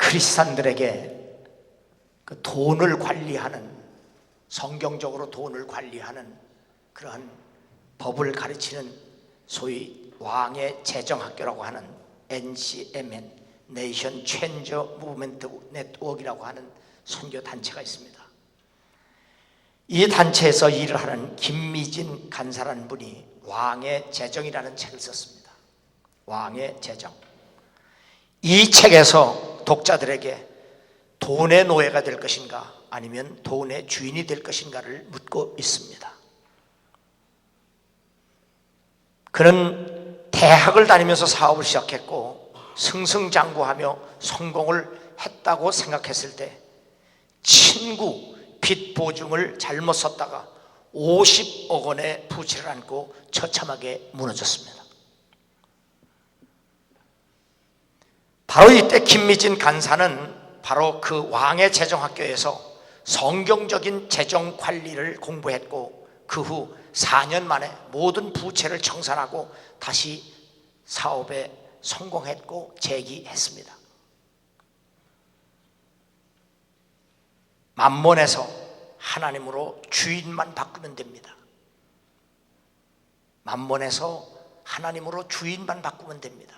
크리스찬들에게 그 돈을 관리하는, 성경적으로 돈을 관리하는 그러한 법을 가르치는 소위 왕의 재정학교라고 하는 NCMN, 네이션 체인저 무브먼트 네트워크라고 하는 선교 단체가 있습니다. 이 단체에서 일을 하는 김미진 간사라는 분이 왕의 재정이라는 책을 썼습니다. 왕의 재정. 이 책에서 독자들에게 돈의 노예가 될 것인가 아니면 돈의 주인이 될 것인가를 묻고 있습니다. 그는 대학을 다니면서 사업을 시작했고 승승장구하며 성공을 했다고 생각했을 때 친구 빚 보증을 잘못 썼다가 50억 원의 부채를 안고 처참하게 무너졌습니다. 바로 이때 김미진 간사는 바로 그 왕의 재정학교에서 성경적인 재정 관리를 공부했고 그 후 4년 만에 모든 부채를 청산하고 다시 사업에 성공했고 재기했습니다. 만몬에서 하나님으로 주인만 바꾸면 됩니다. 만몬에서 하나님으로 주인만 바꾸면 됩니다.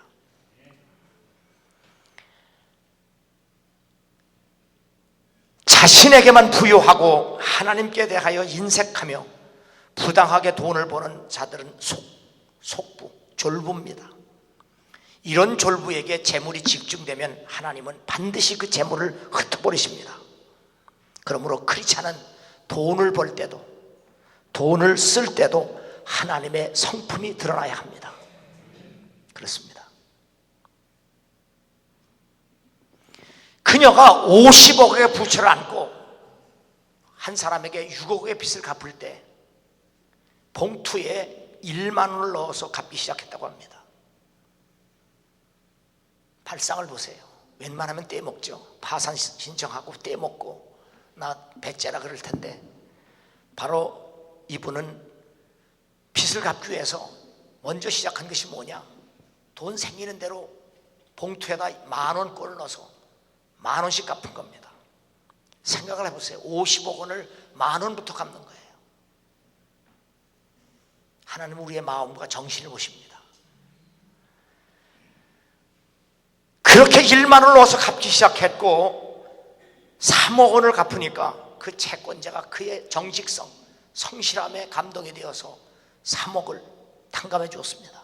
자신에게만 부유하고 하나님께 대하여 인색하며 부당하게 돈을 버는 자들은 속부, 졸부입니다. 이런 졸부에게 재물이 집중되면 하나님은 반드시 그 재물을 흩어버리십니다. 그러므로 크리스찬은 돈을 벌 때도 돈을 쓸 때도 하나님의 성품이 드러나야 합니다. 그렇습니다. 그녀가 50억의 부채를 안고 한 사람에게 6억의 빚을 갚을 때 봉투에 1만 원을 넣어서 갚기 시작했다고 합니다. 발상을 보세요. 웬만하면 떼먹죠. 파산 신청하고 떼먹고 나 배째라 그럴 텐데 바로 이분은 빚을 갚기 위해서 먼저 시작한 것이 뭐냐? 돈 생기는 대로 봉투에다 10,000원 꼴을 넣어서 10,000원씩 갚은 겁니다. 생각을 해보세요. 50억 원을 10,000원부터 갚는 거예요. 하나님은 우리의 마음과 정신을 보십니다. 그렇게 1만 원을 넣어서 갚기 시작했고 3억 원을 갚으니까 그 채권자가 그의 정직성, 성실함에 감동이 되어서 3억을 탕감해 주었습니다.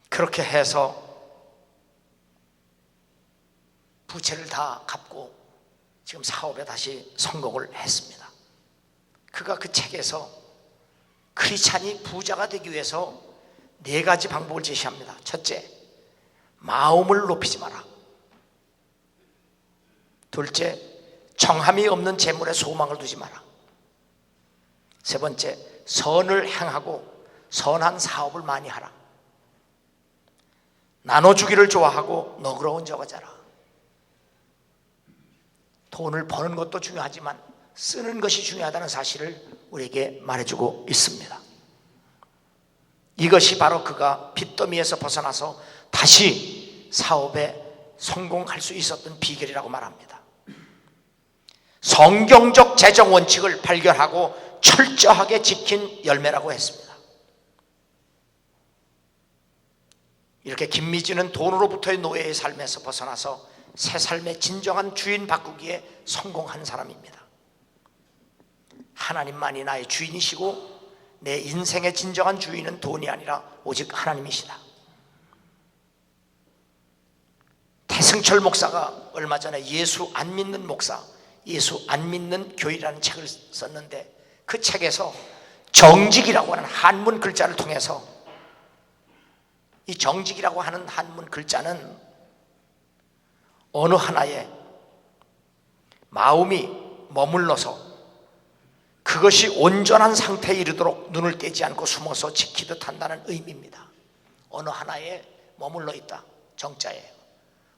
그렇게 해서 부채를 다 갚고 지금 사업에 다시 성공을 했습니다. 그가 그 책에서 크리스찬이 부자가 되기 위해서 4가지 방법을 제시합니다. 첫째, 마음을 높이지 마라. 둘째, 정함이 없는 재물에 소망을 두지 마라. 세 번째, 선을 행하고 선한 사업을 많이 하라. 나눠주기를 좋아하고 너그러운 자가 되라. 돈을 버는 것도 중요하지만 쓰는 것이 중요하다는 사실을 우리에게 말해주고 있습니다. 이것이 바로 그가 빚더미에서 벗어나서 다시 사업에 성공할 수 있었던 비결이라고 말합니다. 성경적 재정 원칙을 발견하고 철저하게 지킨 열매라고 했습니다. 이렇게 김미진은 돈으로부터의 노예의 삶에서 벗어나서 새 삶의 진정한 주인 바꾸기에 성공한 사람입니다. 하나님만이 나의 주인이시고 내 인생의 진정한 주인은 돈이 아니라 오직 하나님이시다. 태승철 목사가 얼마 전에 예수 안 믿는 목사, 예수 안 믿는 교회라는 책을 썼는데 그 책에서 정직이라고 하는 한문 글자를 통해서 이 정직이라고 하는 한문 글자는 어느 하나에 마음이 머물러서 그것이 온전한 상태에 이르도록 눈을 떼지 않고 숨어서 지키듯 한다는 의미입니다. 어느 하나에 머물러 있다, 정자예요.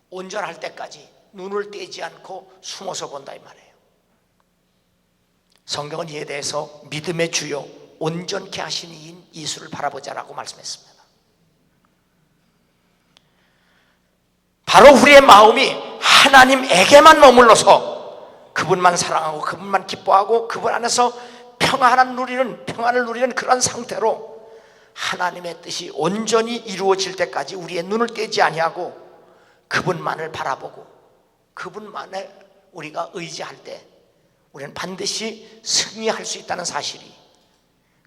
온전할 때까지 눈을 떼지 않고 숨어서 본다 이 말이에요. 성경은 이에 대해서 믿음의 주요 온전케 하시는 이인 예수를 바라보자라고 말씀했습니다. 바로 우리의 마음이 하나님에게만 머물러서 그분만 사랑하고 그분만 기뻐하고 그분 안에서 평안을 누리는 그런 상태로 하나님의 뜻이 온전히 이루어질 때까지 우리의 눈을 떼지 아니하고 그분만을 바라보고 그분만에 우리가 의지할 때 우리는 반드시 승리할 수 있다는 사실이,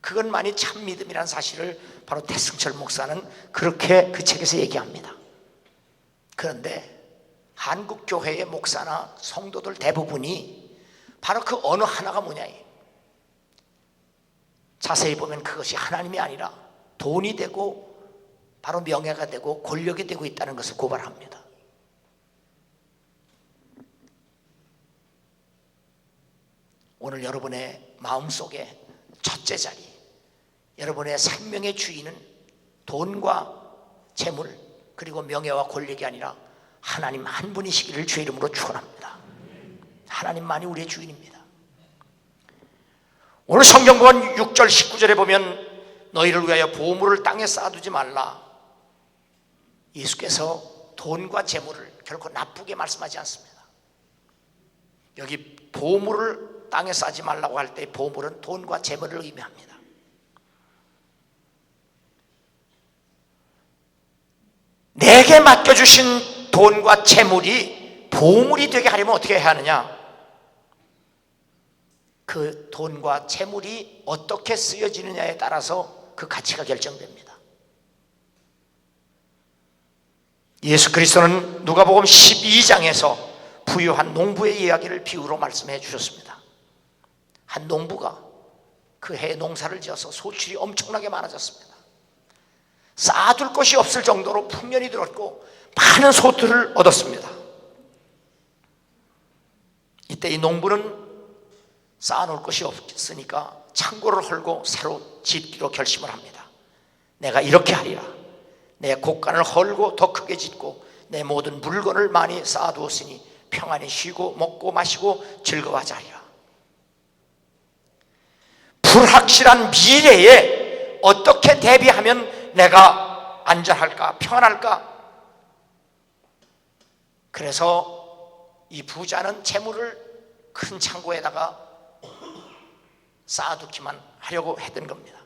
그것만이 참 믿음이라는 사실을 바로 태승철 목사는 그렇게 그 책에서 얘기합니다. 그런데 한국 교회의 목사나 성도들 대부분이 바로 그 어느 하나가 뭐냐, 자세히 보면 그것이 하나님이 아니라 돈이 되고 바로 명예가 되고 권력이 되고 있다는 것을 고발합니다. 오늘 여러분의 마음속에 첫째 자리, 여러분의 생명의 주인은 돈과 재물 그리고 명예와 권력이 아니라 하나님 한 분이시기를 주의 이름으로 축원합니다. 하나님만이 우리의 주인입니다. 오늘 성경본 6절 19절에 보면 너희를 위하여 보물을 땅에 쌓아두지 말라. 예수께서 돈과 재물을 결코 나쁘게 말씀하지 않습니다. 여기 보물을 땅에 쌓지 말라고 할 때 보물은 돈과 재물을 의미합니다. 내게 맡겨주신 돈과 재물이 보물이 되게 하려면 어떻게 해야 하느냐? 그 돈과 재물이 어떻게 쓰여지느냐에 따라서 그 가치가 결정됩니다. 예수 그리스도는 누가복음 12장에서 부유한 농부의 이야기를 비유로 말씀해 주셨습니다. 한 농부가 그 해에 농사를 지어서 소출이 엄청나게 많아졌습니다. 쌓아둘 곳이 없을 정도로 풍년이 들었고 많은 소들을 얻었습니다. 이때 이 농부는 쌓아놓을 것이 없으니까 창고를 헐고 새로 짓기로 결심을 합니다. 내가 이렇게 하리라. 내 곡간을 헐고 더 크게 짓고 내 모든 물건을 많이 쌓아두었으니 평안히 쉬고 먹고 마시고 즐거워하자 하리라. 불확실한 미래에 어떻게 대비하면 내가 안전할까, 평안할까? 그래서 이 부자는 재물을 큰 창고에다가 쌓아두기만 하려고 했던 겁니다.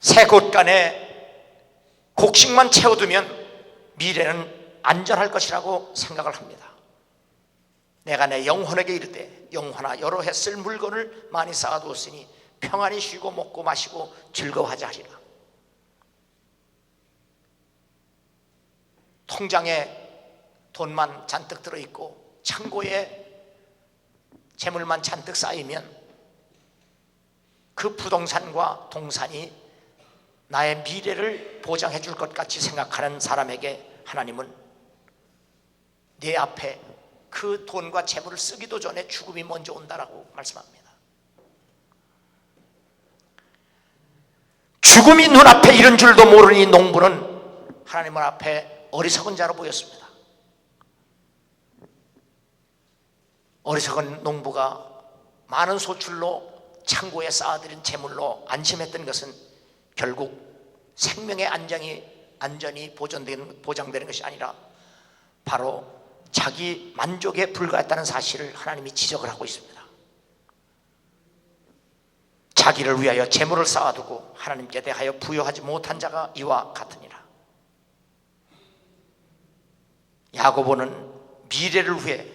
새 곳간에 곡식만 채워두면 미래는 안전할 것이라고 생각을 합니다. 내가 내 영혼에게 이르되 영혼아 여러 해 쓸 물건을 많이 쌓아두었으니 평안히 쉬고 먹고 마시고 즐거워하자 하리라. 통장에 돈만 잔뜩 들어있고 창고에 재물만 잔뜩 쌓이면 그 부동산과 동산이 나의 미래를 보장해 줄 것 같이 생각하는 사람에게 하나님은 내 앞에 그 돈과 재물을 쓰기도 전에 죽음이 먼저 온다라고 말씀합니다. 죽음이 눈앞에 이른 줄도 모르니 농부는 하나님 앞에 어리석은 자로 보였습니다. 어리석은 농부가 많은 소출로 창고에 쌓아들인 재물로 안심했던 것은 결국 생명의 안전이 보장되는 것이 아니라 바로 자기 만족에 불과했다는 사실을 하나님이 지적을 하고 있습니다. 자기를 위하여 재물을 쌓아두고 하나님께 대하여 부여하지 못한 자가 이와 같으니라. 야고보는 미래를 위해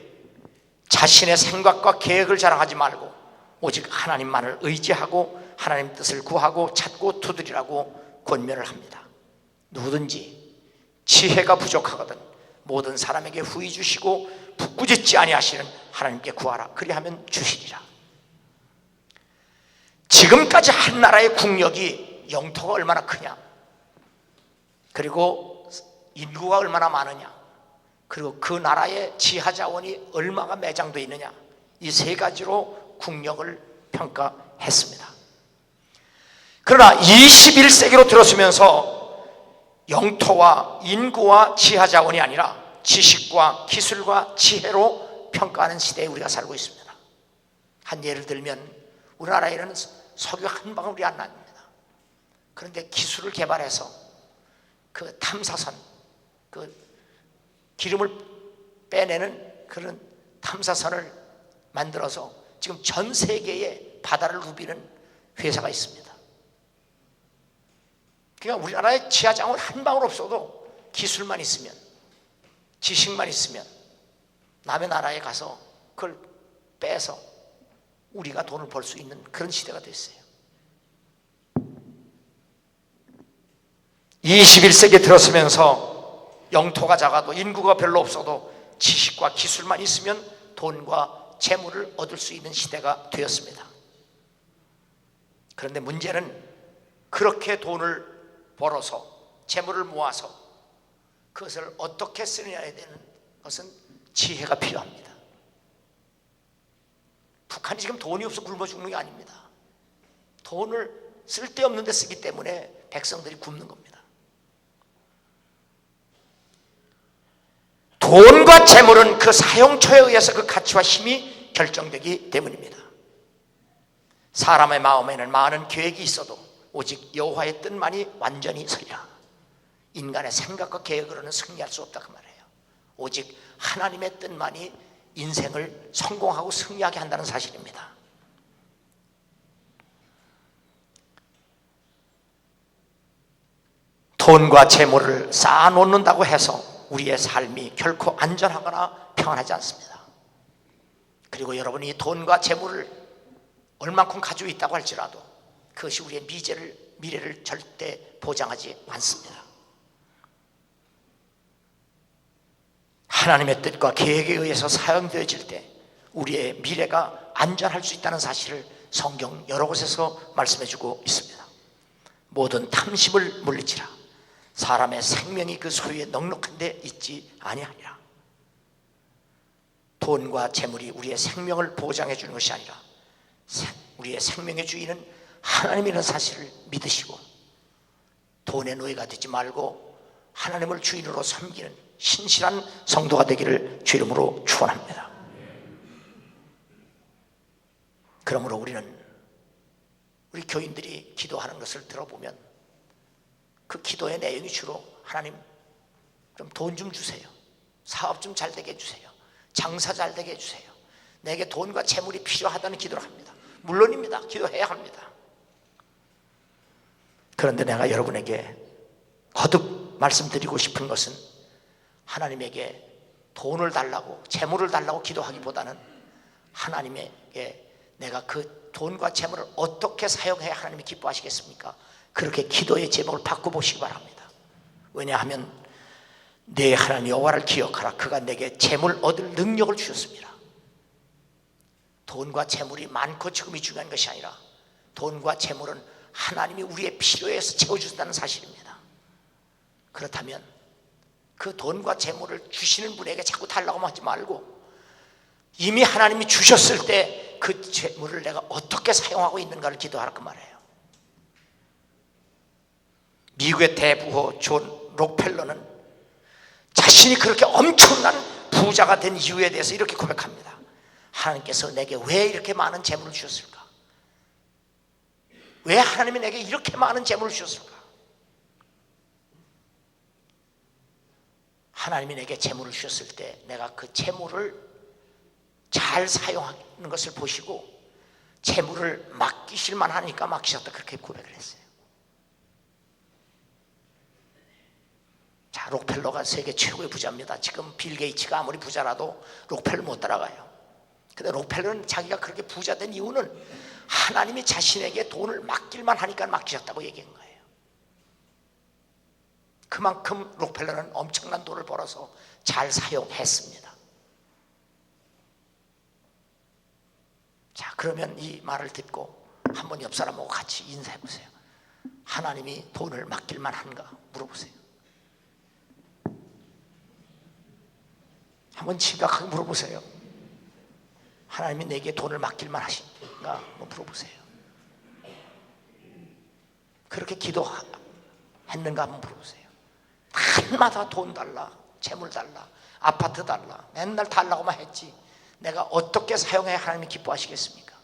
자신의 생각과 계획을 자랑하지 말고 오직 하나님만을 의지하고 하나님 뜻을 구하고 찾고 두드리라고 권면을 합니다. 누구든지 지혜가 부족하거든 모든 사람에게 후히 주시고 부꾸짖지 아니하시는 하나님께 구하라. 그리하면 주시리라. 지금까지 한 나라의 국력이 영토가 얼마나 크냐, 그리고 인구가 얼마나 많으냐, 그리고 그 나라의 지하자원이 얼마가 매장되어 있느냐, 이 세 가지로 국력을 평가했습니다. 그러나 21세기로 들어서면서 영토와 인구와 지하자원이 아니라 지식과 기술과 지혜로 평가하는 시대에 우리가 살고 있습니다. 한 예를 들면 우리나라에는 석유 한 방울이 안 납니다. 그런데 기술을 개발해서 그 탐사선, 그 기름을 빼내는 그런 탐사선을 만들어서 지금 전 세계의 바다를 누비는 회사가 있습니다. 그러니까 우리나라에 지하자원 한 방울 없어도 기술만 있으면, 지식만 있으면 남의 나라에 가서 그걸 빼서 우리가 돈을 벌 수 있는 그런 시대가 됐어요. 21세기에 들어서면서 영토가 작아도 인구가 별로 없어도 지식과 기술만 있으면 돈과 재물을 얻을 수 있는 시대가 되었습니다. 그런데 문제는 그렇게 돈을 벌어서 재물을 모아서 그것을 어떻게 쓰느냐에 대한 것은 지혜가 필요합니다. 북한이 지금 돈이 없어 굶어 죽는 게 아닙니다. 돈을 쓸데없는 데 쓰기 때문에 백성들이 굶는 겁니다. 돈과 재물은 그 사용처에 의해서 그 가치와 힘이 결정되기 때문입니다. 사람의 마음에는 많은 계획이 있어도 오직 여호와의 뜻만이 완전히 서리라. 인간의 생각과 계획으로는 승리할 수 없다 그 말이에요. 오직 하나님의 뜻만이 인생을 성공하고 승리하게 한다는 사실입니다. 돈과 재물을 쌓아놓는다고 해서 우리의 삶이 결코 안전하거나 평안하지 않습니다. 그리고 여러분이 돈과 재물을 얼만큼 가지고 있다고 할지라도 그것이 우리의 미래를 절대 보장하지 않습니다. 하나님의 뜻과 계획에 의해서 사용되어질 때 우리의 미래가 안전할 수 있다는 사실을 성경 여러 곳에서 말씀해 주고 있습니다. 모든 탐심을 물리치라. 사람의 생명이 그 소유에 넉넉한 데 있지 아니하니라. 돈과 재물이 우리의 생명을 보장해 주는 것이 아니라 우리의 생명의 주인은 하나님이라는 사실을 믿으시고 돈의 노예가 되지 말고 하나님을 주인으로 섬기는 신실한 성도가 되기를 주 이름으로 축원합니다. 그러므로 우리는 우리 교인들이 기도하는 것을 들어보면 그 기도의 내용이 주로 하나님 좀 돈 좀 주세요. 사업 좀 잘 되게 해주세요. 장사 잘 되게 해주세요. 내게 돈과 재물이 필요하다는 기도를 합니다. 물론입니다. 기도해야 합니다. 그런데 내가 여러분에게 거듭 말씀드리고 싶은 것은 하나님에게 돈을 달라고 재물을 달라고 기도하기보다는 하나님에게 내가 그 돈과 재물을 어떻게 사용해야 하나님이 기뻐하시겠습니까? 그렇게 기도의 제목을 바꿔보시기 바랍니다. 왜냐하면 내 하나님 여호와를 기억하라. 그가 내게 재물 얻을 능력을 주셨습니다. 돈과 재물이 많고 적음이 중요한 것이 아니라 돈과 재물은 하나님이 우리의 필요에서 채워주신다는 사실입니다. 그렇다면 그 돈과 재물을 주시는 분에게 자꾸 달라고 하지 말고 이미 하나님이 주셨을 때 그 재물을 내가 어떻게 사용하고 있는가를 기도하라 그 말이에요. 미국의 대부호 존 록펠러는 자신이 그렇게 엄청난 부자가 된 이유에 대해서 이렇게 고백합니다. 하나님께서 내게 왜 이렇게 많은 재물을 주셨을까? 왜 하나님이 내게 이렇게 많은 재물을 주셨을까? 하나님이 내게 재물을 주셨을 때 내가 그 재물을 잘 사용하는 것을 보시고 재물을 맡기실만 하니까 맡기셨다 그렇게 고백을 했어요. 자, 록펠러가 세계 최고의 부자입니다. 지금 빌 게이츠가 아무리 부자라도 록펠러 못 따라가요. 근데 록펠러는 자기가 그렇게 부자 된 이유는 하나님이 자신에게 돈을 맡길만 하니까 맡기셨다고 얘기한 거예요. 그만큼 록펠러는 엄청난 돈을 벌어서 잘 사용했습니다. 자, 그러면 이 말을 듣고 한번 옆 사람하고 같이 인사해 보세요. 하나님이 돈을 맡길만 한가 물어보세요. 한번 심각하게 물어보세요. 하나님이 내게 돈을 맡길만 하신가 물어보세요. 그렇게 기도했는가 한번 물어보세요. 날마다 돈 달라, 재물 달라, 아파트 달라, 맨날 달라고만 했지 내가 어떻게 사용해야 하나님이 기뻐하시겠습니까?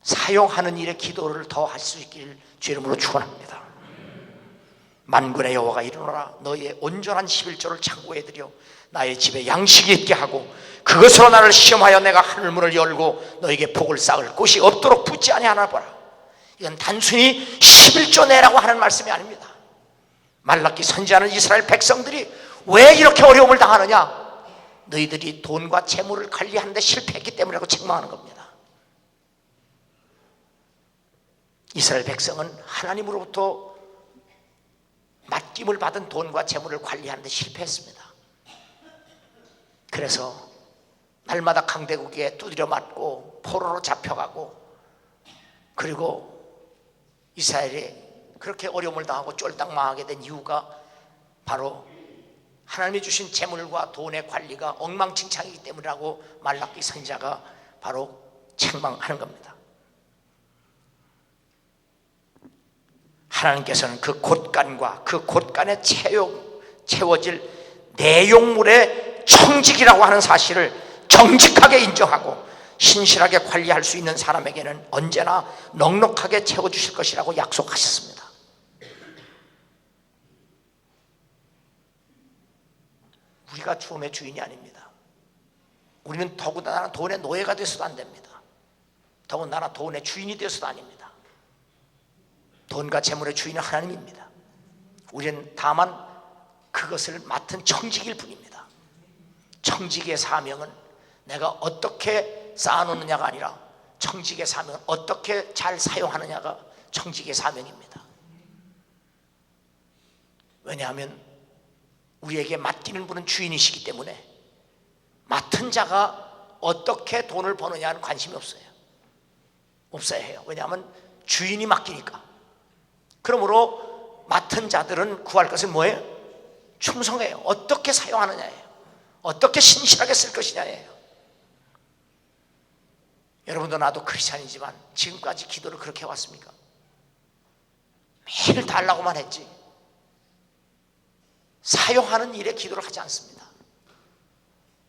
사용하는 일에 기도를 더 할 수 있기를 주 이름으로 축원합니다. 만군의 여호와가 이르노라 너희의 온전한 11조를 창고에 들여 나의 집에 양식이 있게 하고 그것으로 나를 시험하여 내가 하늘문을 열고 너에게 복을 쌓을 곳이 없도록 붙지 아니하나 보라. 이건 단순히 11조 내라고 하는 말씀이 아닙니다. 말라기 선지자는 이스라엘 백성들이 왜 이렇게 어려움을 당하느냐, 너희들이 돈과 재물을 관리하는 데 실패했기 때문이라고 책망하는 겁니다. 이스라엘 백성은 하나님으로부터 맡김을 받은 돈과 재물을 관리하는 데 실패했습니다. 그래서 날마다 강대국에 두드려 맞고 포로로 잡혀가고, 그리고 이스라엘이 그렇게 어려움을 당하고 쫄딱 망하게 된 이유가 바로 하나님이 주신 재물과 돈의 관리가 엉망진창이기 때문이라고 말라기 선지자가 바로 책망하는 겁니다. 하나님께서는 그 곳간과 그 곳간에 채워질 내용물의 청직이라고 하는 사실을 정직하게 인정하고 신실하게 관리할 수 있는 사람에게는 언제나 넉넉하게 채워주실 것이라고 약속하셨습니다. 우리가 주음의 주인이 아닙니다. 우리는 더군다나 돈의 노예가 되어서도 안 됩니다. 더군다나 돈의 주인이 되어서도 아닙니다. 돈과 재물의 주인은 하나님입니다. 우리는 다만 그것을 맡은 청직일 뿐입니다. 청직의 사명은 내가 어떻게 쌓아놓느냐가 아니라 청직의 사명은 어떻게 잘 사용하느냐가 청직의 사명입니다. 왜냐하면 우리에게 맡기는 분은 주인이시기 때문에 맡은 자가 어떻게 돈을 버느냐는 관심이 없어야 해요. 왜냐하면 주인이 맡기니까. 그러므로 맡은 자들은 구할 것은 뭐예요? 충성해요. 어떻게 사용하느냐예요. 어떻게 신실하게 쓸 것이냐예요. 여러분도 나도 크리스찬이지만 지금까지 기도를 그렇게 해왔습니까? 매일 달라고만 했지 사용하는 일에 기도를 하지 않습니다.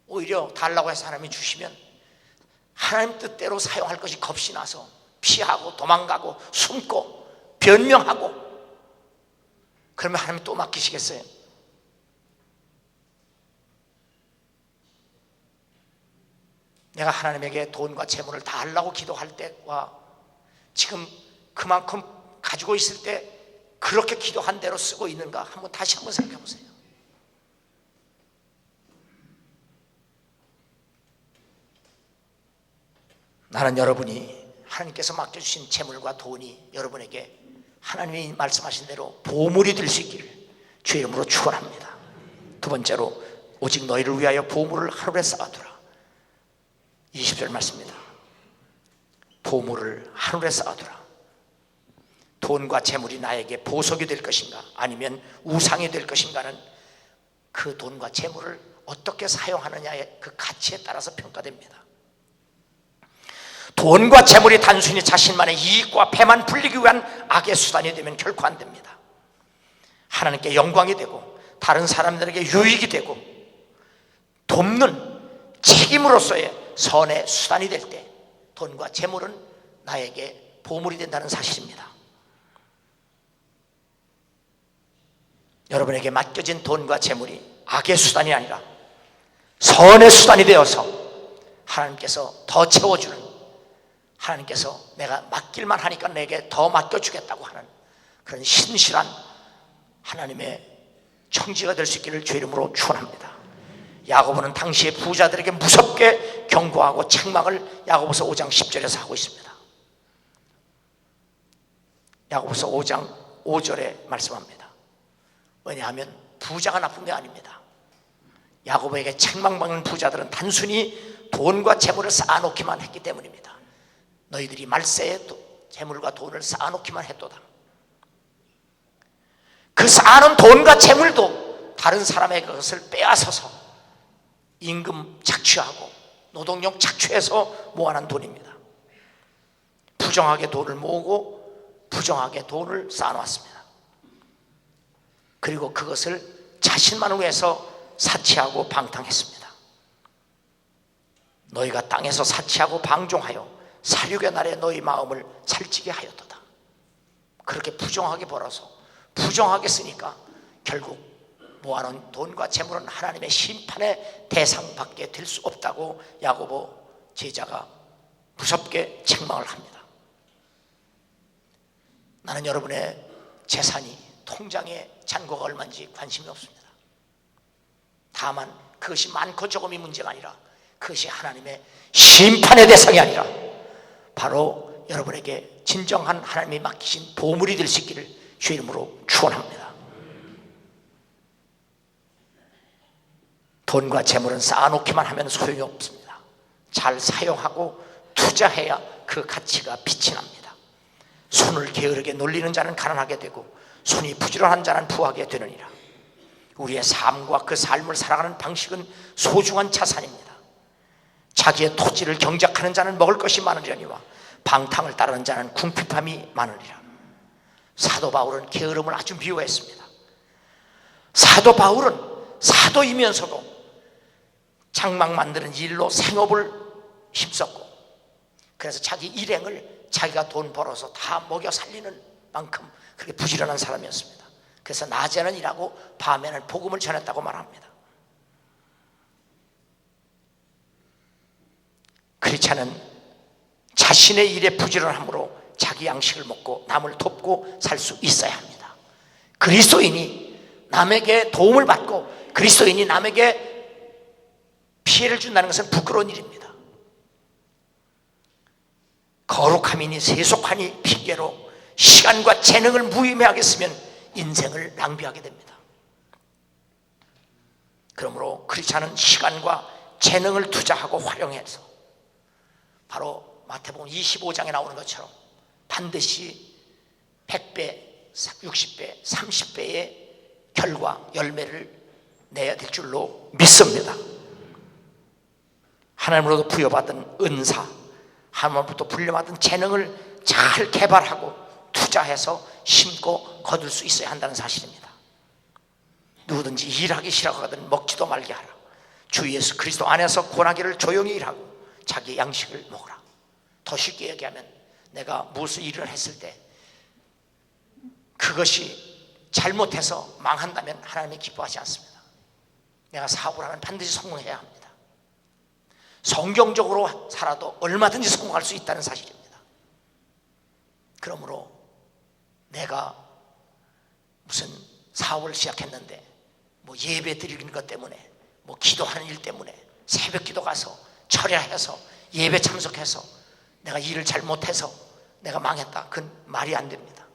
오히려 달라고 해서 하나님이 주시면 하나님 뜻대로 사용할 것이 겁이 나서 피하고 도망가고 숨고 변명하고, 그러면 하나님이 또 맡기시겠어요? 내가 하나님에게 돈과 재물을 다 하려고 기도할 때와 지금 그만큼 가지고 있을 때 그렇게 기도한 대로 쓰고 있는가 다시 한번 생각해 보세요. 나는 여러분이 하나님께서 맡겨주신 재물과 돈이 여러분에게 하나님이 말씀하신 대로 보물이 될 수 있기를 주의 이름으로 축원합니다. 두 번째로, 오직 너희를 위하여 보물을 하늘에 쌓아두라. 20절 말씀입니다. 보물을 하늘에 쌓아두라. 돈과 재물이 나에게 보석이 될 것인가 아니면 우상이 될 것인가는 그 돈과 재물을 어떻게 사용하느냐의 그 가치에 따라서 평가됩니다. 돈과 재물이 단순히 자신만의 이익과 배만 불리기 위한 악의 수단이 되면 결코 안 됩니다. 하나님께 영광이 되고 다른 사람들에게 유익이 되고 돕는 책임으로서의 선의 수단이 될 때 돈과 재물은 나에게 보물이 된다는 사실입니다. 여러분에게 맡겨진 돈과 재물이 악의 수단이 아니라 선의 수단이 되어서 하나님께서 더 채워주는, 하나님께서 내가 맡길만 하니까 내게 더 맡겨주겠다고 하는 그런 신실한 하나님의 청지가 될 수 있기를 주의 이름으로 축원합니다. 야고보는 당시의 부자들에게 무섭게 경고하고 책망을 야고보서 5장 10절에서 하고 있습니다. 야고보서 5장 5절에 말씀합니다. 왜냐하면 부자가 나쁜 게 아닙니다. 야고보에게 책망받는 부자들은 단순히 돈과 재물을 쌓아놓기만 했기 때문입니다. 너희들이 말세에 재물과 돈을 쌓아놓기만 했도다. 그 쌓아놓은 돈과 재물도 다른 사람의 것을 빼앗아서 임금 착취하고 노동력 착취해서 모아난 돈입니다. 부정하게 돈을 모으고 부정하게 돈을 쌓아놨습니다. 그리고 그것을 자신만을 위해서 사치하고 방탕했습니다. 너희가 땅에서 사치하고 방종하여 살육의 날에 너희 마음을 살찌게 하였도다. 그렇게 부정하게 벌어서 부정하게 쓰니까 결국 모아놓은 돈과 재물은 하나님의 심판의 대상밖에 될 수 없다고 야고보 제자가 무섭게 책망을 합니다. 나는 여러분의 재산이 통장에 잔고가 얼마인지 관심이 없습니다. 다만 그것이 많고 적음이 문제가 아니라 그것이 하나님의 심판의 대상이 아니라 바로 여러분에게 진정한 하나님이 맡기신 보물이 될 수 있기를 주의 이름으로 축원합니다. 돈과 재물은 쌓아놓기만 하면 소용이 없습니다. 잘 사용하고 투자해야 그 가치가 빛이 납니다. 손을 게으르게 놀리는 자는 가난하게 되고 손이 부지런한 자는 부하게 되느니라. 우리의 삶과 그 삶을 살아가는 방식은 소중한 자산입니다. 자기의 토지를 경작하는 자는 먹을 것이 많으려니와 방탕을 따르는 자는 궁핍함이 많으리라. 사도 바울은 게으름을 아주 미워했습니다. 사도 바울은 사도이면서도 장막 만드는 일로 생업을 힘썼고, 그래서 자기 일행을 자기가 돈 벌어서 다 먹여 살리는 만큼 그렇게 부지런한 사람이었습니다. 그래서 낮에는 일하고 밤에는 복음을 전했다고 말합니다. 크리스찬은 자신의 일에 부지런함으로 자기 양식을 먹고 남을 돕고 살 수 있어야 합니다. 그리스도인이 남에게 도움을 받고 그리스도인이 남에게 피해를 준다는 것은 부끄러운 일입니다. 거룩함이니 세속하니 핑계로 시간과 재능을 무의미하게 쓰면 인생을 낭비하게 됩니다. 그러므로 크리스찬은 시간과 재능을 투자하고 활용해서 바로 마태복음 25장에 나오는 것처럼 반드시 100배, 60배, 30배의 결과, 열매를 내야 될 줄로 믿습니다. 하나님으로부터 부여받은 은사, 하나님으로부터 불려받은 재능을 잘 개발하고 투자해서 심고 거둘 수 있어야 한다는 사실입니다. 누구든지 일하기 싫어하거든 먹지도 말게 하라. 주 예수 그리스도 안에서 권하기를 조용히 일하고 자기 양식을 먹으라. 더 쉽게 얘기하면 내가 무슨 일을 했을 때 그것이 잘못해서 망한다면 하나님이 기뻐하지 않습니다. 내가 사업을 하면 반드시 성공해야 합니다. 성경적으로 살아도 얼마든지 성공할 수 있다는 사실입니다. 그러므로 내가 무슨 사업을 시작했는데 뭐 예배 드리는 것 때문에 뭐 기도하는 일 때문에 새벽 기도 가서 철야해서 예배 참석해서 내가 일을 잘못해서 내가 망했다. 그건 말이 안 됩니다.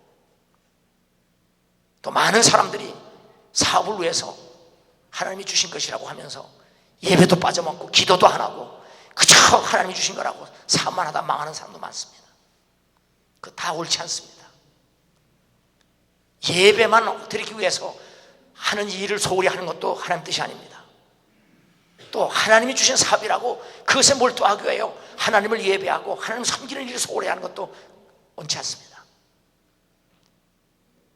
또 많은 사람들이 사업을 위해서 하나님이 주신 것이라고 하면서 예배도 빠져먹고 기도도 안 하고 그저 하나님이 주신 거라고 사업만 하다 망하는 사람도 많습니다. 그거 다 옳지 않습니다. 예배만 드리기 위해서 하는 일을 소홀히 하는 것도 하나님 뜻이 아닙니다. 또 하나님이 주신 사업이라고 그것에 몰두하기 위하여 하나님을 예배하고 하나님 섬기는 일을 소홀히 하는 것도 옳지 않습니다.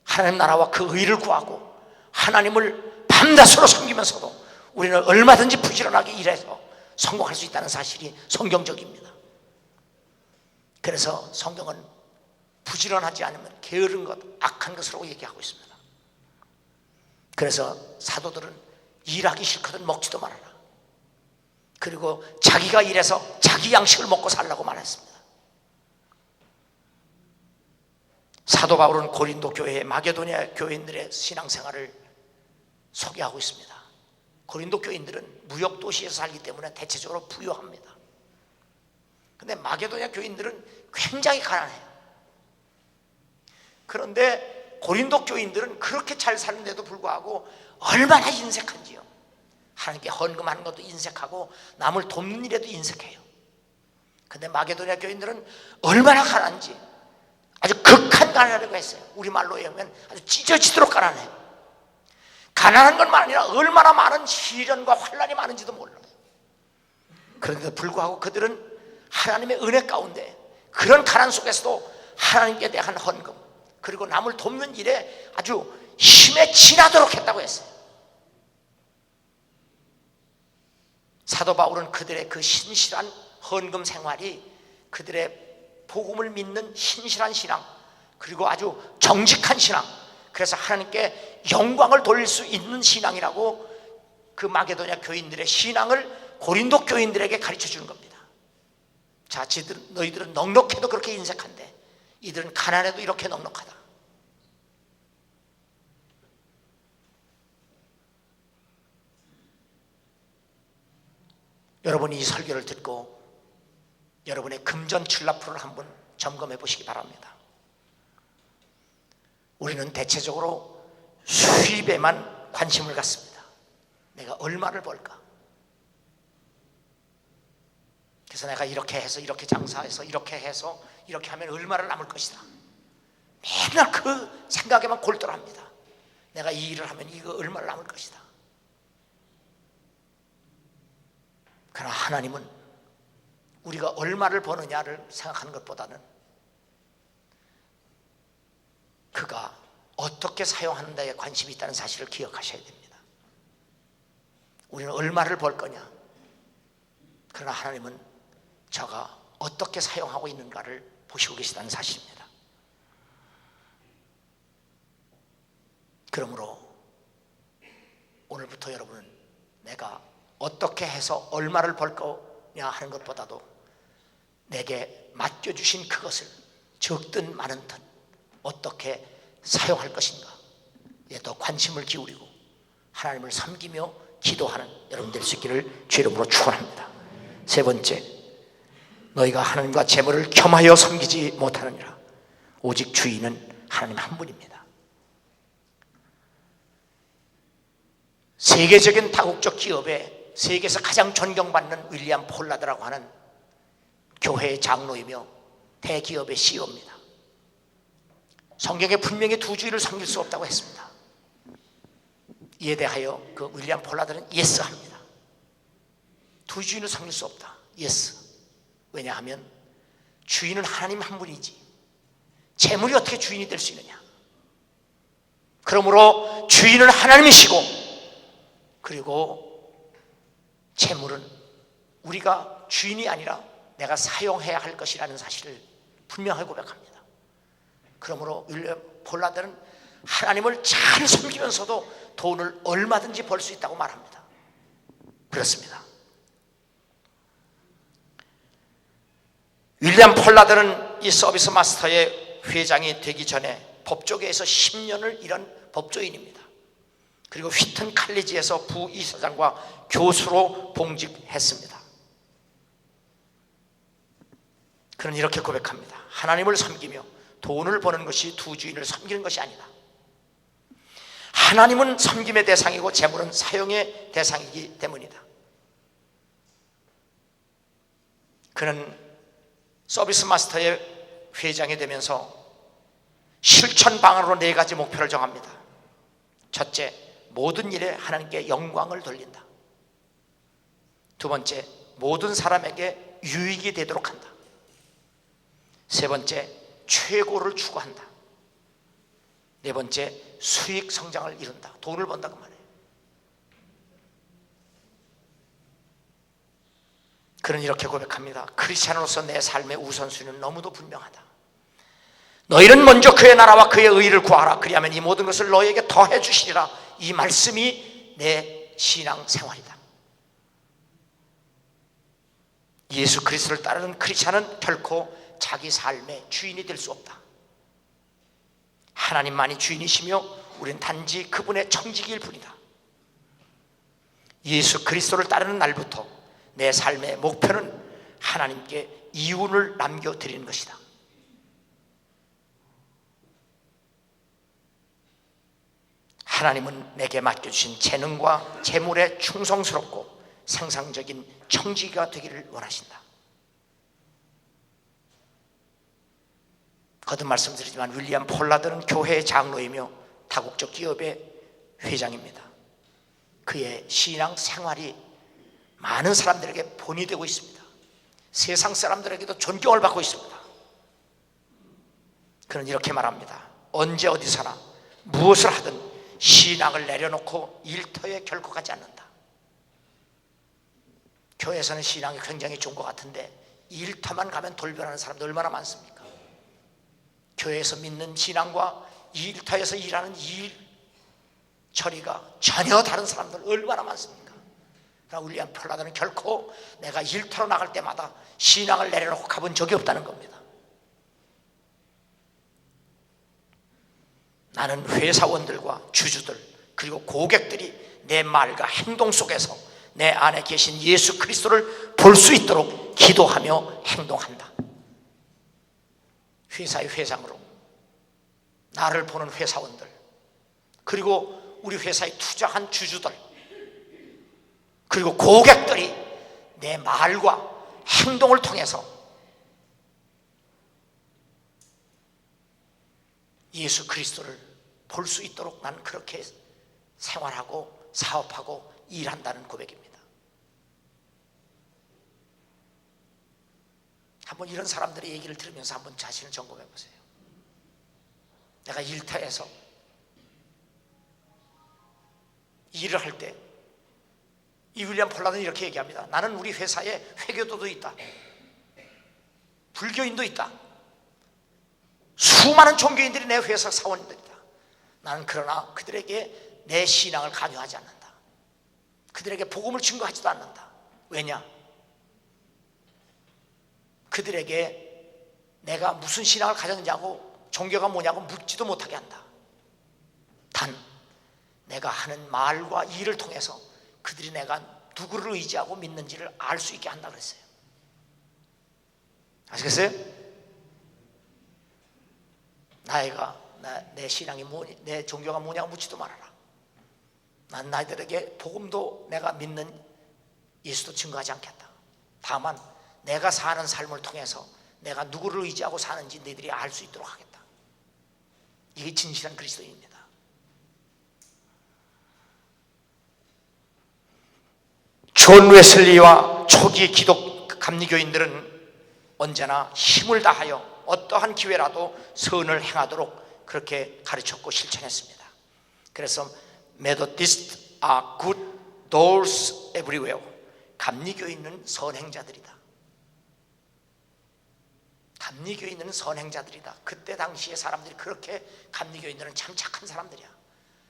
하나님 나라와 그 의를 구하고 하나님을 밤낮으로 섬기면서도 우리는 얼마든지 부지런하게 일해서 성공할 수 있다는 사실이 성경적입니다. 그래서 성경은 부지런하지 않으면 게으른 것, 악한 것으로 얘기하고 있습니다. 그래서 사도들은 일하기 싫거든 먹지도 말아라. 그리고 자기가 일해서 자기 양식을 먹고 살라고 말했습니다. 사도 바울은 고린도 교회, 마게도냐 교인들의 신앙생활을 소개하고 있습니다. 고린도 교인들은 무역도시에서 살기 때문에 대체적으로 부유합니다. 그런데 마게도냐 교인들은 굉장히 가난해요. 그런데 고린도 교인들은 그렇게 잘 사는데도 불구하고 얼마나 인색한지요. 하나님께 헌금하는 것도 인색하고 남을 돕는 일에도 인색해요. 그런데 마게도냐 교인들은 얼마나 가난한지 아주 극한 가난이라고 했어요. 우리말로 하면 아주 찢어지도록 가난해요. 가난한 것만 아니라 얼마나 많은 시련과 환난이 많은지도 몰라요. 그런데도 불구하고 그들은 하나님의 은혜 가운데 그런 가난 속에서도 하나님께 대한 헌금 그리고 남을 돕는 일에 아주 힘에 지나도록 했다고 했어요. 사도 바울은 그들의 그 신실한 헌금 생활이 그들의 복음을 믿는 신실한 신앙 그리고 아주 정직한 신앙 그래서 하나님께 영광을 돌릴 수 있는 신앙이라고 그 마게도냐 교인들의 신앙을 고린도 교인들에게 가르쳐 주는 겁니다. 자, 너희들은 넉넉해도 그렇게 인색한데 이들은 가난해도 이렇게 넉넉하다. 여러분이 이 설교를 듣고 여러분의 금전출납부를 한번 점검해 보시기 바랍니다. 우리는 대체적으로 수입에만 관심을 갖습니다. 내가 얼마를 벌까? 그래서 내가 이렇게 해서 이렇게 장사해서 이렇게 해서 이렇게 하면 얼마를 남을 것이다. 맨날 그 생각에만 골똘합니다. 내가 이 일을 하면 이거 얼마를 남을 것이다. 그러나 하나님은 우리가 얼마를 버느냐를 생각하는 것보다는 그가 어떻게 사용하는 데에 관심이 있다는 사실을 기억하셔야 됩니다. 우리는 얼마를 벌 거냐? 그러나 하나님은 저가 어떻게 사용하고 있는가를 보시고 계시다는 사실입니다. 그러므로 오늘부터 여러분은 내가 어떻게 해서 얼마를 벌 거냐 하는 것보다도 내게 맡겨주신 그것을 적든 많든 어떻게 사용할 것인가에 더 관심을 기울이고 하나님을 섬기며 기도하는 여러분 될 수 있기를 주 이름으로 축원합니다. 세 번째, 너희가 하나님과 재물을 겸하여 섬기지 못하느니라. 오직 주인은 하나님 한 분입니다. 세계적인 다국적 기업에 세계에서 가장 존경받는 윌리엄 폴라드라고 하는 교회의 장로이며 대기업의 CEO입니다. 성경에 분명히 두 주인을 섬길 수 없다고 했습니다. 이에 대하여 그 윌리엄 폴라드는 예스 합니다. 두 주인을 섬길 수 없다. 예스. 왜냐하면 주인은 하나님 한 분이지 재물이 어떻게 주인이 될 수 있느냐. 그러므로 주인은 하나님이시고 그리고 재물은 우리가 주인이 아니라 내가 사용해야 할 것이라는 사실을 분명하게 고백합니다. 그러므로 윌리엄 폴라드는 하나님을 잘 섬기면서도 돈을 얼마든지 벌 수 있다고 말합니다. 그렇습니다. 윌리엄 폴라드는 이 서비스 마스터의 회장이 되기 전에 법조계에서 10년을 일한 법조인입니다. 그리고 휘튼 칼리지에서 부이사장과 교수로 봉직했습니다. 그는 이렇게 고백합니다. 하나님을 섬기며 돈을 버는 것이 두 주인을 섬기는 것이 아니다. 하나님은 섬김의 대상이고 재물은 사용의 대상이기 때문이다. 그는 서비스 마스터의 회장이 되면서 실천 방안으로 4가지 목표를 정합니다. 첫째, 모든 일에 하나님께 영광을 돌린다. 두 번째, 모든 사람에게 유익이 되도록 한다. 세 번째, 최고를 추구한다. 네 번째, 수익 성장을 이룬다. 돈을 번다고 말해요. 그는 이렇게 고백합니다. 크리스찬으로서 내 삶의 우선순위는 너무도 분명하다. 너희는 먼저 그의 나라와 그의 의를 구하라. 그리하면 이 모든 것을 너희에게 더해 주시리라. 이 말씀이 내 신앙 생활이다. 예수 그리스도를 따르는 크리스찬은 결코 자기 삶의 주인이 될 수 없다. 하나님만이 주인이시며 우리는 단지 그분의 청지기일 뿐이다. 예수 그리스도를 따르는 날부터 내 삶의 목표는 하나님께 이윤을 남겨드리는 것이다. 하나님은 내게 맡겨주신 재능과 재물에 충성스럽고 생산적인 청지기가 되기를 원하신다. 거듭 말씀드리지만 윌리엄 폴라드는 교회의 장로이며 다국적 기업의 회장입니다. 그의 신앙 생활이 많은 사람들에게 본이 되고 있습니다. 세상 사람들에게도 존경을 받고 있습니다. 그는 이렇게 말합니다. 언제 어디서나 무엇을 하든 신앙을 내려놓고 일터에 결코 가지 않는다. 교회에서는 신앙이 굉장히 좋은 것 같은데 일터만 가면 돌변하는 사람들 얼마나 많습니까? 교회에서 믿는 신앙과 이 일터에서 일하는 일 처리가 전혀 다른 사람들 얼마나 많습니까? 그러나 윌리엄 폴라드는 결코 내가 일터로 나갈 때마다 신앙을 내려놓고 가본 적이 없다는 겁니다. 나는 회사원들과 주주들 그리고 고객들이 내 말과 행동 속에서 내 안에 계신 예수 그리스도를 볼 수 있도록 기도하며 행동한다. 회사의 회장으로 나를 보는 회사원들 그리고 우리 회사에 투자한 주주들 그리고 고객들이 내 말과 행동을 통해서 예수 그리스도를 볼 수 있도록 난 그렇게 생활하고 사업하고 일한다는 고백입니다. 한번 이런 사람들의 얘기를 들으면서 한번 자신을 점검해 보세요. 내가 일터에서 일을 할 때 이 윌리엄 폴라드는 이렇게 얘기합니다. 나는 우리 회사에 회교도도 있다, 불교인도 있다, 수많은 종교인들이 내 회사 사원들이다. 나는 그러나 그들에게 내 신앙을 강요하지 않는다. 그들에게 복음을 증거하지도 않는다. 왜냐? 그들에게 내가 무슨 신앙을 가졌느냐고 종교가 뭐냐고 묻지도 못하게 한다. 단 내가 하는 말과 일을 통해서 그들이 내가 누구를 의지하고 믿는지를 알 수 있게 한다 그랬어요. 아시겠어요? 내 신앙이 뭐니, 내 종교가 뭐냐고 묻지도 말아라. 난 나들에게 복음도 내가 믿는 예수도 증거하지 않겠다. 다만 내가 사는 삶을 통해서 내가 누구를 의지하고 사는지 너희들이 알 수 있도록 하겠다. 이게 진실한 그리스도인입니다. 존 웨슬리와 초기 기독 감리교인들은 언제나 힘을 다하여 어떠한 기회라도 선을 행하도록 그렇게 가르쳤고 실천했습니다. 그래서 Methodists are good doers everywhere. 감리교인은 선행자들이다. 감리교인은 선행자들이다. 그때 당시에 사람들이 그렇게 감리교인들은 참 착한 사람들이야,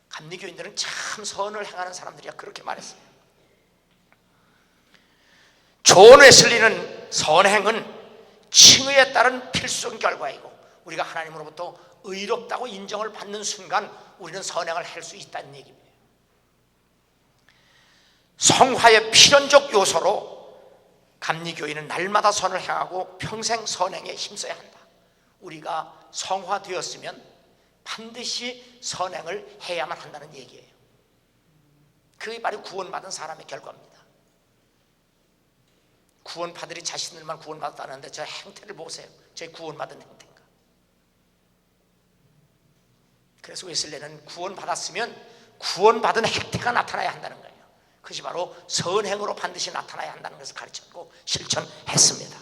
감리교인들은 참 선을 행하는 사람들이야, 그렇게 말했어요. 존 웨슬리는 선행은 칭의에 따른 필수적인 결과이고 우리가 하나님으로부터 의롭다고 인정을 받는 순간 우리는 선행을 할 수 있다는 얘기입니다. 성화의 필연적 요소로 감리교인은 날마다 선을 행하고 평생 선행에 힘써야 한다. 우리가 성화되었으면 반드시 선행을 해야만 한다는 얘기예요. 그게 바로 구원받은 사람의 결과입니다. 구원받으리 자신들만 구원받았다는데 저 행태를 보세요. 제 구원받은 행태인가? 그래서 웨슬리는 구원받았으면 구원받은 행태가 나타나야 한다는 거예요. 그것이 바로 선행으로 반드시 나타나야 한다는 것을 가르쳤고 실천했습니다.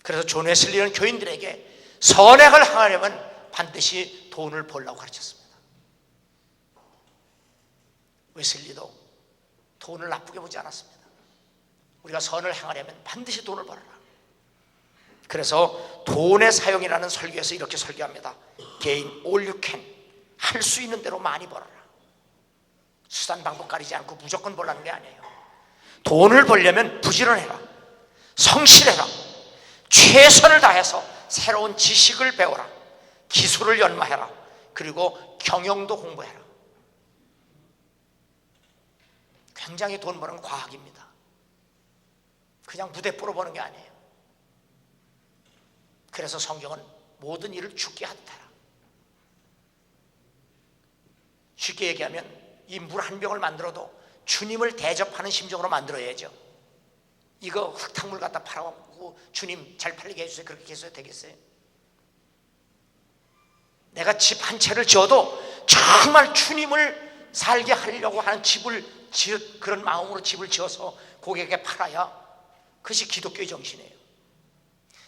그래서 존 웨슬리는 교인들에게 선행을 하려면 반드시 돈을 벌라고 가르쳤습니다. 웨슬리도 돈을 나쁘게 보지 않았습니다. 우리가 선을 행하려면 반드시 돈을 벌어라. 그래서 돈의 사용이라는 설교에서 이렇게 설교합니다. Gain all you can. 할 수 있는 대로 많이 벌어라. 수단 방법 가리지 않고 무조건 벌라는 게 아니에요. 돈을 벌려면 부지런해라, 성실해라, 최선을 다해서 새로운 지식을 배워라, 기술을 연마해라, 그리고 경영도 공부해라. 굉장히 돈 버는 과학입니다. 그냥 무대뽀로 버는 게 아니에요. 그래서 성경은 모든 일을 죽게 하듯 해라. 쉽게 얘기하면 이 물 한 병을 만들어도 주님을 대접하는 심정으로 만들어야죠. 이거 흙탕물 갖다 팔아먹고 주님 잘 팔리게 해주세요, 그렇게 해서 되겠어요? 내가 집 한 채를 지어도 정말 주님을 살게 하려고 하는 그런 마음으로 집을 지어서 고객에게 팔아야 그것이 기독교의 정신이에요.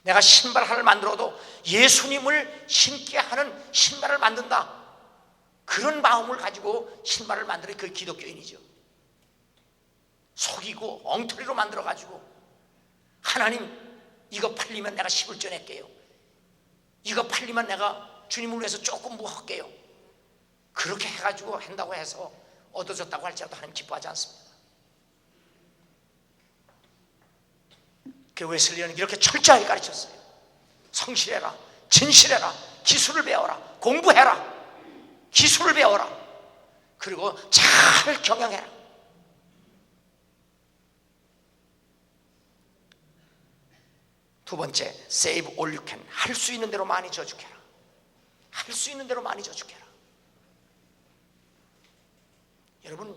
내가 신발 하나를 만들어도 예수님을 신게 하는 신발을 만든다, 그런 마음을 가지고 신발을 만드는 그 기독교인이죠. 속이고 엉터리로 만들어가지고 하나님 이거 팔리면 내가 10을 쪄낼게요, 이거 팔리면 내가 주님을 위해서 조금 뭐 할게요. 그렇게 해가지고 한다고 해서 얻어졌다고 할지라도 하나님 기뻐하지 않습니다. 그 웨슬리는 이렇게 철저하게 가르쳤어요. 성실해라, 진실해라, 기술을 배워라, 공부해라, 기술을 배워라, 그리고 잘 경영해라. 두 번째, save all you can. 할 수 있는 대로 많이 저축해라. 할 수 있는 대로 많이 저축해라. 여러분,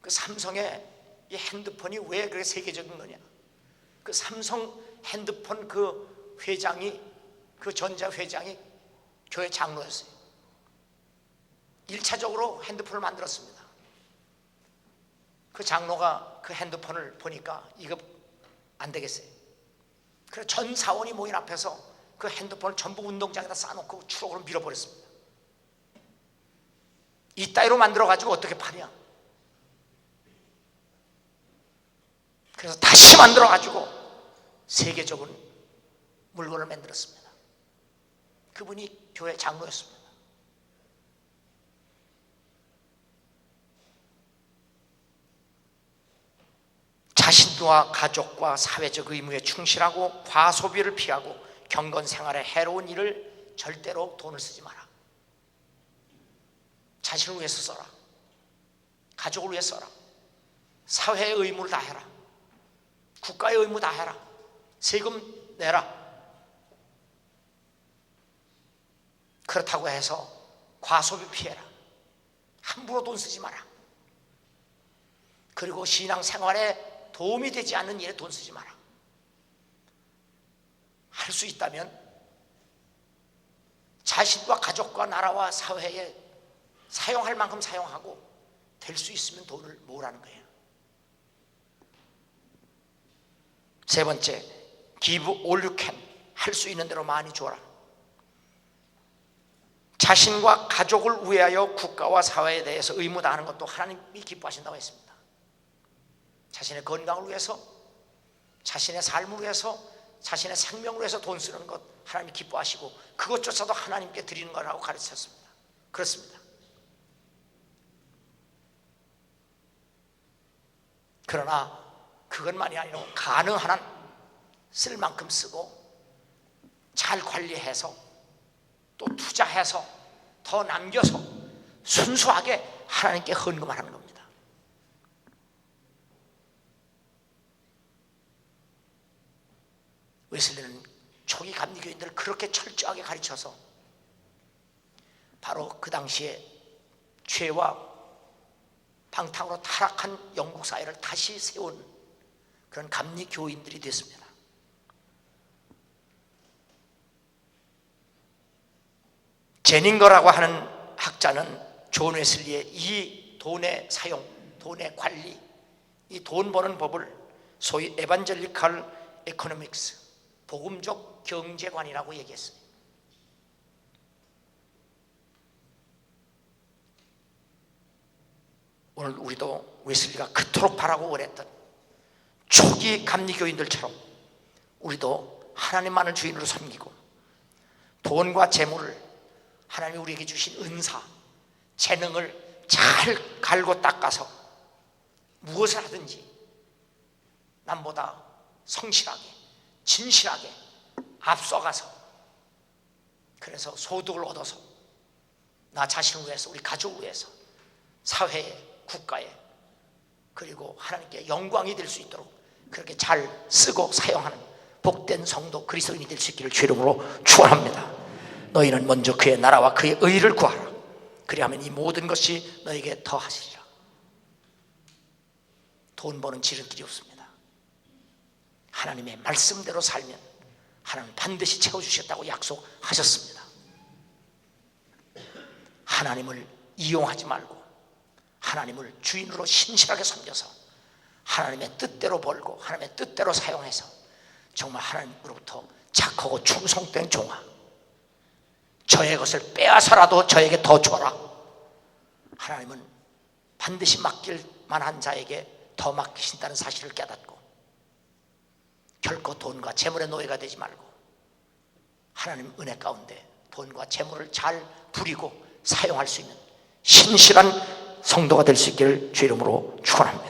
그 삼성의 이 핸드폰이 왜 그렇게 세계적인 거냐? 그 삼성 핸드폰 그 회장이, 그 전자 회장이 교회 장로였어요. 1차적으로 핸드폰을 만들었습니다. 그 장로가 그 핸드폰을 보니까 이거 안 되겠어요. 그래서 전 사원이 모인 앞에서 그 핸드폰을 전부 운동장에다 쌓아놓고 추록으로 밀어버렸습니다. 이따위로 만들어가지고 어떻게 파냐? 그래서 다시 만들어가지고 세계적인 물건을 만들었습니다. 그분이 교회 장로였습니다. 자신과 가족과 사회적 의무에 충실하고 과소비를 피하고 경건 생활에 해로운 일을 절대로 돈을 쓰지 마라. 자신을 위해서 써라. 가족을 위해 써라. 사회의 의무를 다 해라. 국가의 의무 다 해라. 세금 내라. 그렇다고 해서 과소비 피해라. 함부로 돈 쓰지 마라. 그리고 신앙생활에 도움이 되지 않는 일에 돈 쓰지 마라. 할 수 있다면 자신과 가족과 나라와 사회에 사용할 만큼 사용하고 될 수 있으면 돈을 모으라는 거예요. 세 번째, give all you can. 할 수 있는 대로 많이 줘라. 자신과 가족을 위하여 국가와 사회에 대해서 의무 다하는 것도 하나님이 기뻐하신다고 했습니다. 자신의 건강을 위해서, 자신의 삶을 위해서, 자신의 생명을 위해서 돈 쓰는 것 하나님이 기뻐하시고 그것조차도 하나님께 드리는 거라고 가르쳤습니다. 그렇습니다. 그러나 그것만이 아니라 가능한 한 쓸 만큼 쓰고 잘 관리해서 또 투자해서 더 남겨서 순수하게 하나님께 헌금하는 겁니다. 웨슬리는 초기 감리교인들을 그렇게 철저하게 가르쳐서 바로 그 당시에 죄와 방탕으로 타락한 영국 사회를 다시 세운 그런 감리교인들이 됐습니다. 제닝거라고 하는 학자는 존 웨슬리의 이 돈의 사용, 돈의 관리, 이 돈 버는 법을 소위 에반젤리컬 에코노믹스, 복음적 경제관이라고 얘기했어요. 오늘 우리도 웨슬리가 그토록 바라고 원했던 초기 감리교인들처럼 우리도 하나님만을 주인으로 섬기고 돈과 재물을 하나님이 우리에게 주신 은사, 재능을 잘 갈고 닦아서 무엇을 하든지 남보다 성실하게, 진실하게 앞서가서 그래서 소득을 얻어서 나 자신을 위해서, 우리 가족을 위해서, 사회에, 국가에, 그리고 하나님께 영광이 될 수 있도록 그렇게 잘 쓰고 사용하는 복된 성도 그리스도인이 될 수 있기를 주의 이름으로 축원합니다. 너희는 먼저 그의 나라와 그의 의를 구하라. 그리하면 이 모든 것이 너에게 더하시리라. 돈 버는 지름길이 없습니다. 하나님의 말씀대로 살면 하나님은 반드시 채워주셨다고 약속하셨습니다. 하나님을 이용하지 말고 하나님을 주인으로 신실하게 섬겨서 하나님의 뜻대로 벌고 하나님의 뜻대로 사용해서 정말 하나님으로부터 착하고 충성된 종아, 저의 것을 빼앗아라도 저에게 더 줘라. 하나님은 반드시 맡길 만한 자에게 더 맡기신다는 사실을 깨닫고 결코 돈과 재물의 노예가 되지 말고 하나님 은혜 가운데 돈과 재물을 잘 부리고 사용할 수 있는 신실한 성도가 될 수 있기를 주 이름으로 축원합니다.